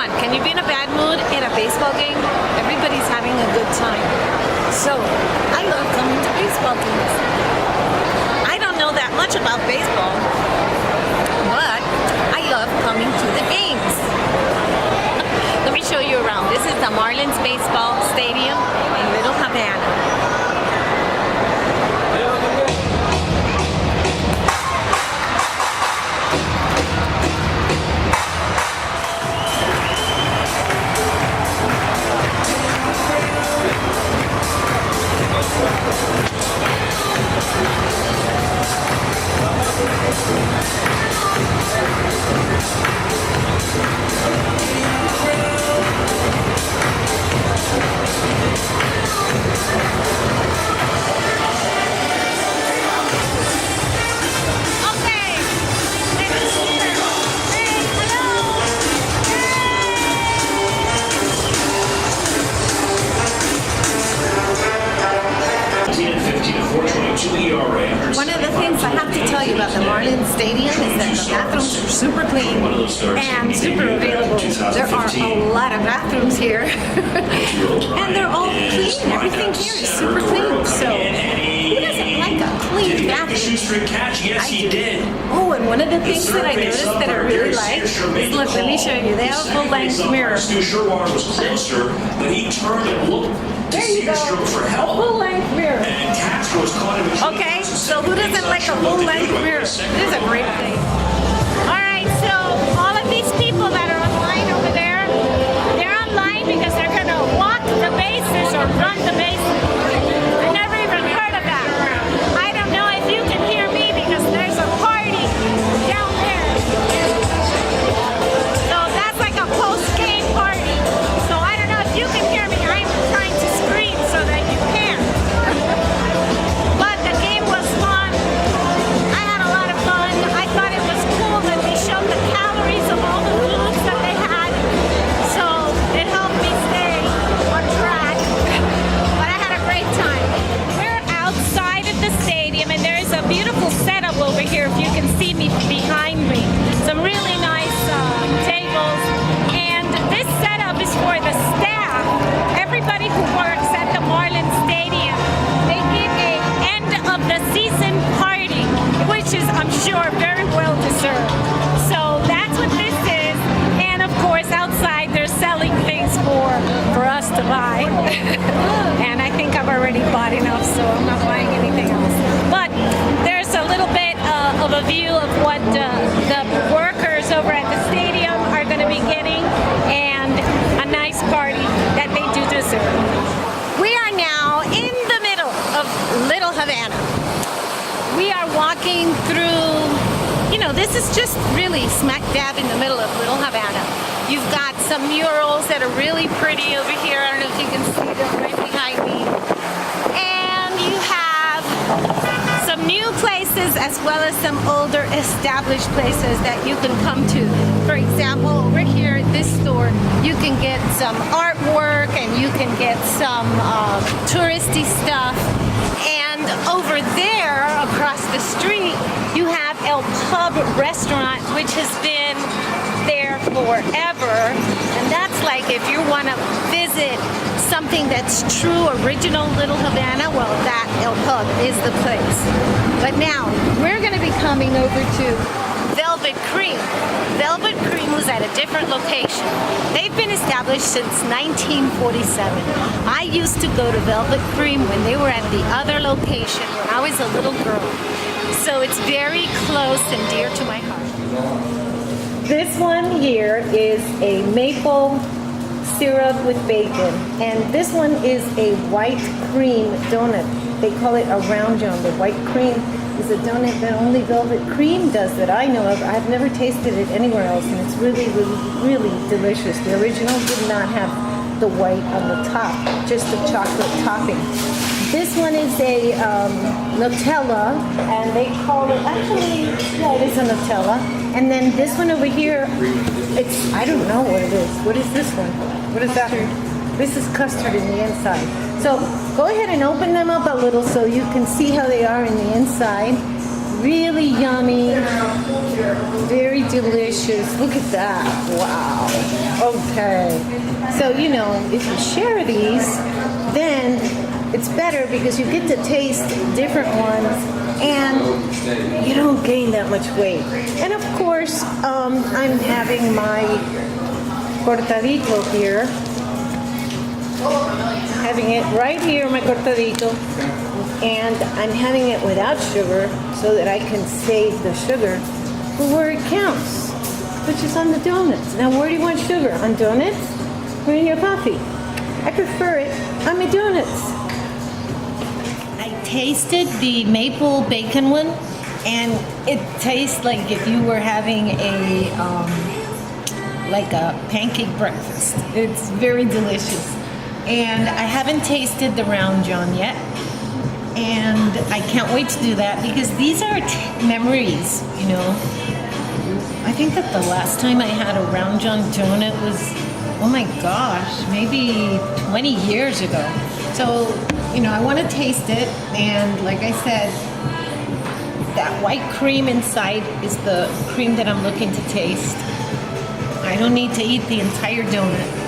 on, can you be in a bad mood at a baseball game? Everybody's having a good time. So, I love coming to baseball games. I don't know that much about baseball, but I love coming to the games. Let me show you around. This is the Marlins baseball stadium in Little Havana. One of the things I have to tell you about the Marlins Stadium is that the bathrooms are super clean and super available. There are a lot of bathrooms here and they're all clean. Everything here is super clean. So who doesn't like a clean bathroom? I do. Oh, and one of the things that I noticed that I really like is, look, let me show you. They have a full-length mirror. There you go. A full-length mirror. Okay, so who doesn't like a full-length mirror? This is a great thing. Alright, so all of these people that are online over there, they're online because they're going to walk the bases or run the bases. I never even heard of that. I don't know if you can hear me because there's a party down there. So that's like a post-game party. So I don't know if you can hear me. I'm trying to scream so that you can. But the game was fun. I had a lot of fun. I thought it was cool that they showed the calories of all the foods that they had. So it helped me stay on track. But I had a great time. We're outside of the stadium and there is a beautiful setup over here if you can see me behind me. Some really nice tables. And this setup is for the staff. Everybody who works at the Marlins Stadium. They give a end of the season party, which is, I'm sure, very well deserved. So that's what this is. And of course, outside they're selling things for us to buy. And I think I've already bought enough, so I'm not buying anything else. But there's a little bit of a view of what the workers over at the stadium are going to be getting, and a nice party that they do deserve. We are now in the middle of Little Havana. We are walking through, you know, this is just really smack dab in the middle of Little Havana. You've got some murals that are really pretty over here. I don't know if you can see them right behind me. And you have some new places as well as some older established places that you can come to. For example, over here at this store, you can get some artwork and you can get some touristy stuff. And over there, across the street, you have El Pub restaurant, which has been there forever. And that's like if you want to visit something that's true, original Little Havana, well, that El Pub is the place. But now, we're going to be coming over to Velvet Creme. Velvet Creme was at a different location. They've been established since 1947. I used to go to Velvet Creme when they were at the other location when I was a little girl. So it's very close and dear to my heart. This one here is a maple syrup with bacon, and this one is a white cream donut. They call it a round john. The white cream is a donut that only Velvet Creme does that I know of. I've never tasted it anywhere else, and it's really, really, really delicious. The original did not have the white on the top, just the chocolate topping. This one is a Nutella, and they call it, actually, yeah, it is a Nutella. And then this one over here, it's, I don't know what it is. What is this one? What is that? This is custard in the inside. So go ahead and open them up a little so you can see how they are in the inside. really yummy, very delicious. Look at that, wow. Okay, so you know, if you share these, then it's better because you get to taste different ones and you don't gain that much weight. And of course, I'm having my cortadito here. Having it right here, my cortadito. And I'm having it without sugar so that I can save the sugar for where it counts, which is on the donuts. Now, where do you want sugar? On donuts or in your coffee? I prefer it on my donuts. I tasted the maple bacon one, and it tastes like if you were having a pancake breakfast. It's very delicious. And I haven't tasted the Round John yet. And I can't wait to do that because these are memories, you know. I think that the last time I had a Round John donut was, oh my gosh, maybe 20 years ago. So, you know, I want to taste it. And like I said, that white cream inside is the cream that I'm looking to taste. I don't need to eat the entire donut.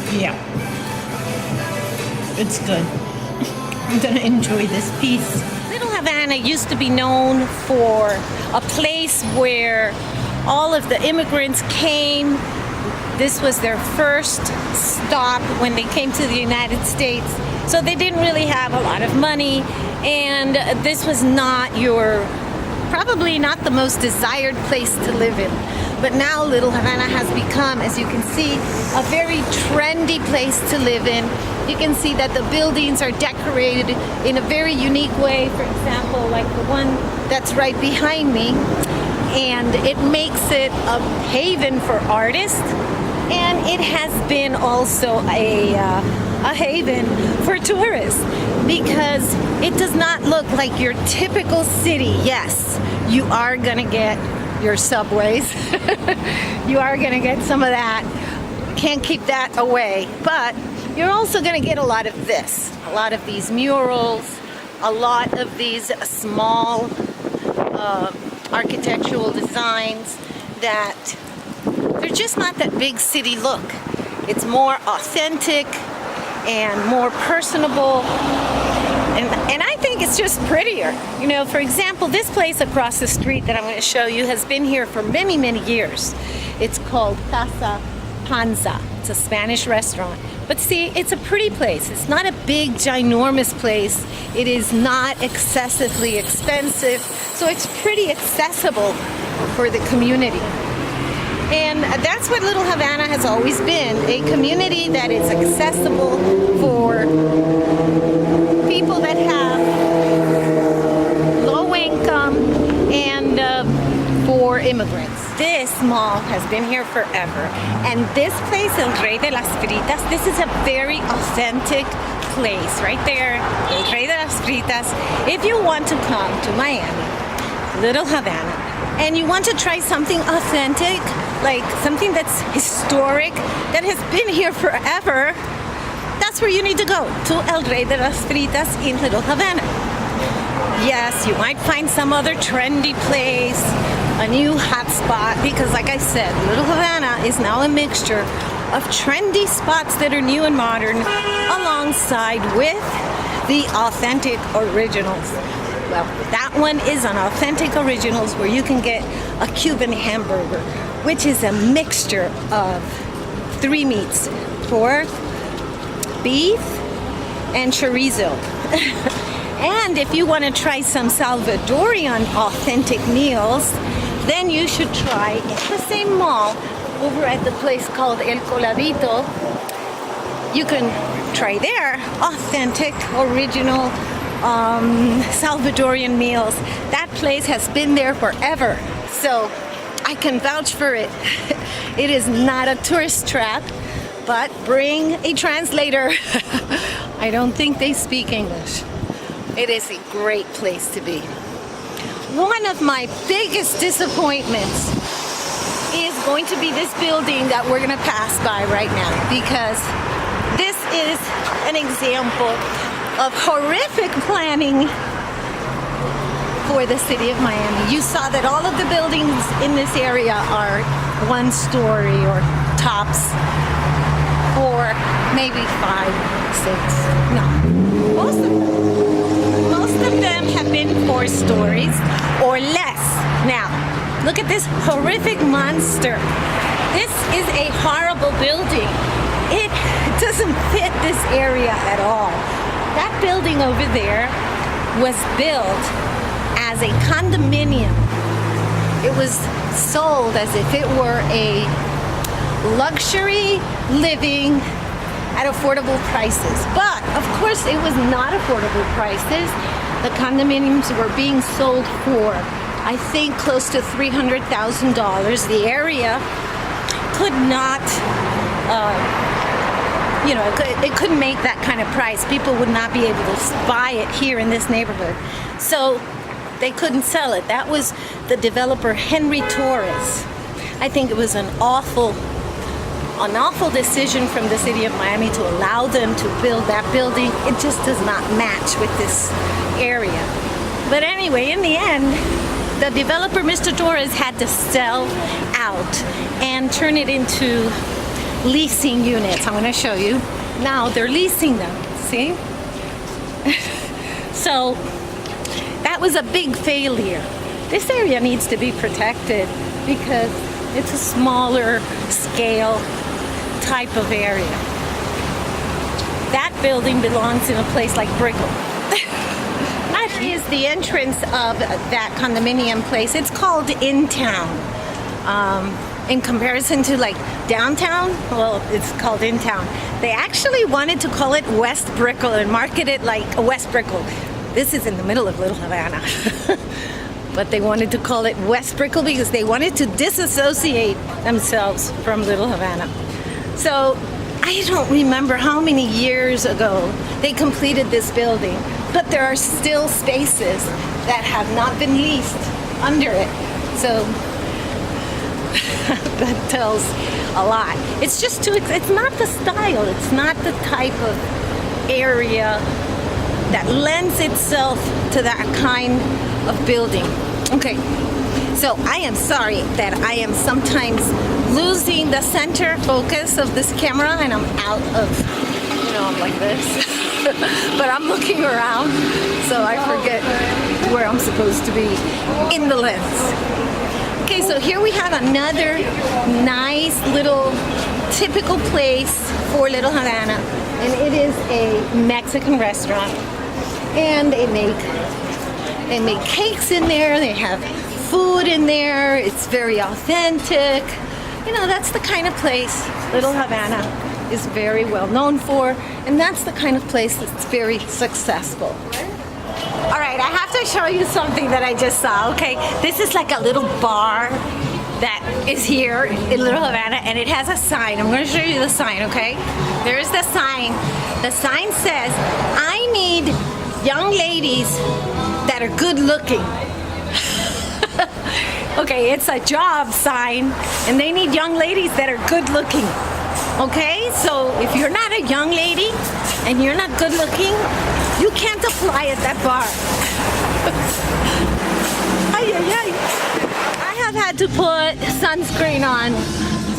Yeah, it's good. I'm gonna enjoy this piece. Little Havana used to be known for a place where all of the immigrants came. This was their first stop when they came to the United States. So they didn't really have a lot of money, and this was probably not the most desired place to live in. But now Little Havana has become, as you can see, a very trendy place to live in. You can see that the buildings are decorated in a very unique way. For example, like the one that's right behind me. And it makes it a haven for artists. And it has been also a haven for tourists because it does not look like your typical city. Yes, you are gonna get your subways. You are gonna get some of that. Can't keep that away. But you're also gonna get a lot of this. A lot of these murals, a lot of these small architectural designs that they're just not that big city look. It's more authentic and more personable. And I think it's just prettier. You know, for example, this place across the street that I'm going to show you has been here for many, many years. It's called Casa Panza. It's a Spanish restaurant. But see, it's a pretty place. It's not a big, ginormous place. It is not excessively expensive. So it's pretty accessible for the community. And that's what Little Havana has always been, a community that is accessible for people that have low income and for immigrants. This mall has been here forever. And this place, El Rey de las Fritas, this is a very authentic place right there, El Rey de las Fritas. If you want to come to Miami, Little Havana, and you want to try something authentic, like something that's historic, that has been here forever, that's where you need to go, to El Rey de las Fritas in Little Havana. Yes, you might find some other trendy place, a new hot spot, because like I said, Little Havana is now a mixture of trendy spots that are new and modern, alongside with the authentic originals. Well, that one is an authentic originals where you can get a Cuban hamburger, which is a mixture of 3 meats, pork, beef, and chorizo. And if you want to try some Salvadorian authentic meals, then you should try in the same mall over at the place called El Coladito. You can try their authentic, original Salvadorian meals. That place has been there forever, so I can vouch for it. It is not a tourist trap, but bring a translator. I don't think they speak English. It is a great place to be. One of my biggest disappointments is going to be this building that we're gonna pass by right now, because this is an example of horrific planning for the city of Miami. You saw that all of the buildings in this area are 1 story or tops 4, maybe 5, 6. No, most of them have been 4 stories or less. Now, look at this horrific monster. This is a horrible building. It doesn't fit this area at all. That building over there was built as a condominium. It was sold as if it were a luxury living at affordable prices. But of course it was not affordable prices. The condominiums were being sold for, I think, close to $300,000. The area could not, it couldn't make that kind of price. People would not be able to buy it here in this neighborhood. So they couldn't sell it. That was the developer Henry Torres. I think it was an awful decision from the city of Miami to allow them to build that building. It just does not match with this area. But anyway, in the end, the developer, Mr. Torres, had to sell out and turn it into leasing units. I'm going to show you. Now they're leasing them, see? So that was a big failure. This area needs to be protected because it's a smaller scale type of area. That building belongs in a place like Brickell. That is the entrance of that condominium place. It's called In Town. In comparison to like downtown, well, it's called In Town. They actually wanted to call it West Brickell and market it like West Brickell. This is in the middle of Little Havana. But they wanted to call it West Brickell because they wanted to disassociate themselves from Little Havana. So I don't remember how many years ago they completed this building, but there are still spaces that have not been leased under it. So that tells a lot. It's just it's not the style, it's not the type of area that lends itself to that kind of building. Okay, so I am sorry that I am sometimes losing the center focus of this camera and I'm out of, I'm like this. But I'm looking around, so I forget where I'm supposed to be in the lens. Okay, so here we have another nice little typical place for Little Havana, and it is a Mexican restaurant. And they make cakes in there, they have food in there, it's very authentic. That's the kind of place Little Havana is very well known for, and that's the kind of place that's very successful. All right, I have to show you something that I just saw, okay? This is like a little bar that is here in Little Havana, and it has a sign. I'm going to show you the sign, okay? There's the sign. The sign says, I need young ladies that are good looking. Okay, it's a job sign, and they need young ladies that are good looking. Okay, so if you're not a young lady and you're not good looking, you can't apply at that bar. Ay, ay, ay. I have had to put sunscreen on.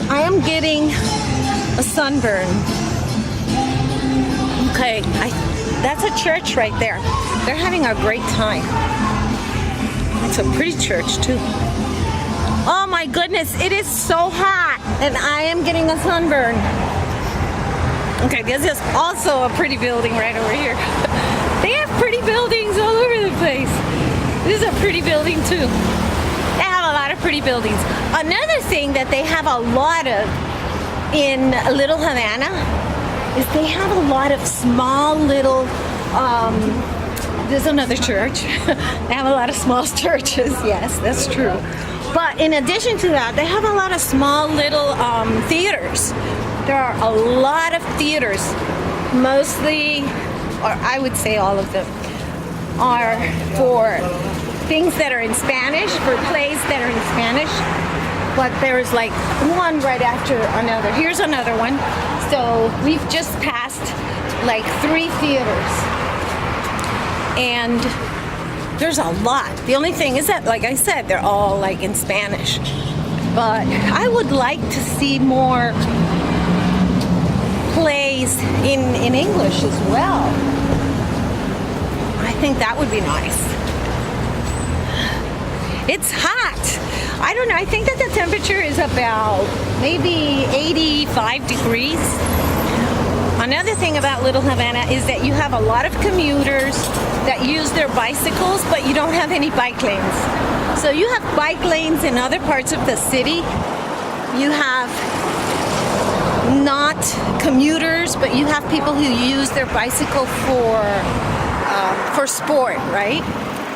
I am getting a sunburn. Okay, that's a church right there. They're having a great time. It's a pretty church too. Oh my goodness, it is so hot and I am getting a sunburn. Okay, this is also a pretty building right over here. They have pretty buildings all over the place. This is a pretty building too. They have a lot of pretty buildings. Another thing that they have a lot of in Little Havana is they have a lot of small little, there's another church. They have a lot of small churches, yes, that's true. But in addition to that, they have a lot of small little theaters. There are a lot of theaters, mostly, or I would say all of them, are for things that are in Spanish, for plays that are in Spanish. but there's like one right after another. Here's another one. So we've just passed like 3 theaters, and there's a lot. The only thing is that, like I said, they're all like in Spanish, but I would like to see more plays in English as well. I think that would be nice. It's hot. I don't know, I think that the temperature is about maybe 85 degrees. Another thing about Little Havana is that you have a lot of commuters that use their bicycles, but you don't have any bike lanes. So you have bike lanes in other parts of the city. You have not commuters, but you have people who use their bicycle for sport, right?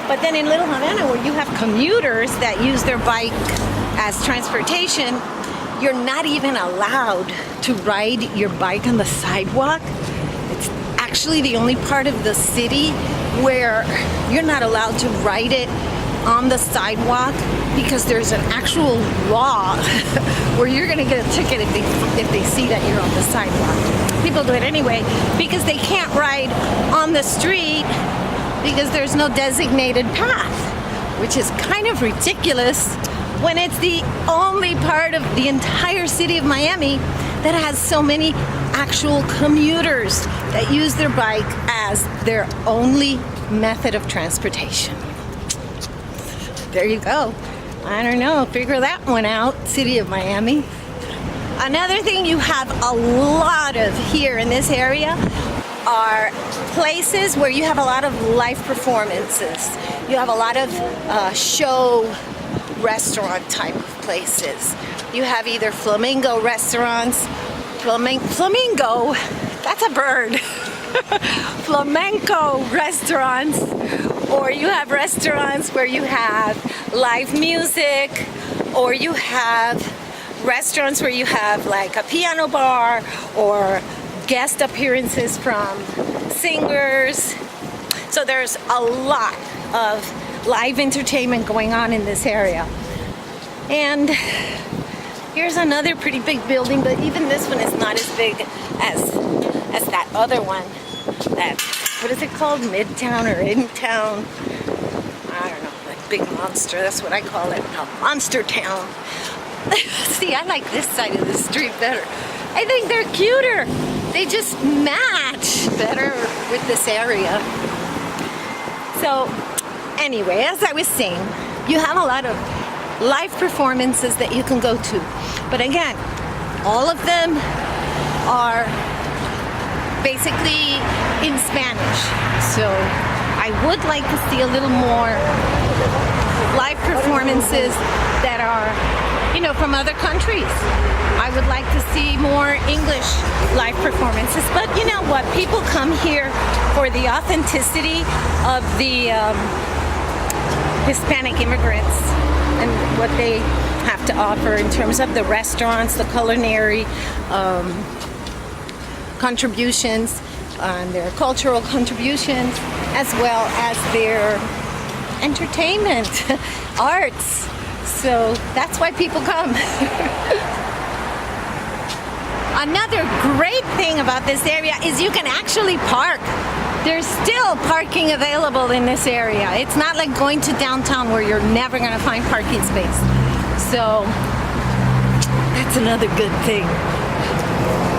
But then in Little Havana, where you have commuters that use their bike as transportation, you're not even allowed to ride your bike on the sidewalk. It's actually the only part of the city where you're not allowed to ride it on the sidewalk, because there's an actual law where you're gonna get a ticket if they see that you're on the sidewalk. People do it anyway because they can't ride on the street because there's no designated path, which is kind of ridiculous when it's the only part of the entire city of Miami that has so many actual commuters that use their bike as their only method of transportation. There you go. I don't know, figure that one out, city of Miami. Another thing you have a lot of here in this area are places where you have a lot of live performances. You have a lot of show restaurant type of places. You have either flamingo restaurants, flamingo, that's a bird, flamenco restaurants, or you have restaurants where you have live music, or you have restaurants where you have like a piano bar or guest appearances from singers. So there's a lot of live entertainment going on in this area. And here's another pretty big building, but even this one is not as big as that other one. That, what is it called? Midtown or In-Town? I don't know, that big monster, that's what I call it, a monster town. See, I like this side of the street better. I think they're cuter. They just match better with this area. So anyway, as I was saying, you have a lot of live performances that you can go to. But again, all of them are basically in Spanish. So I would like to see a little more live performances that are, you know, from other countries. I would like to see more English live performances. But you know what? People come here for the authenticity of the Hispanic immigrants and what they have to offer in terms of the restaurants, the culinary contributions, their cultural contributions, as well as their entertainment, arts. So that's why people come. Another great thing about this area is you can actually park. There's still parking available in this area. It's not like going to downtown where you're never gonna find parking space. So that's another good thing.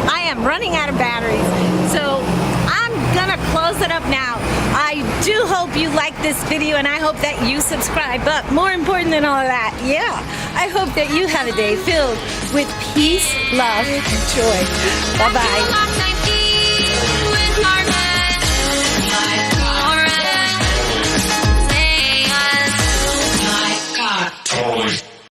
I am running out of batteries, so I'm gonna close it up now. I do hope you like this video, and I hope that you subscribe. But more important than all of that, yeah, I hope that you have a day filled with peace, love, and joy. Bye-bye.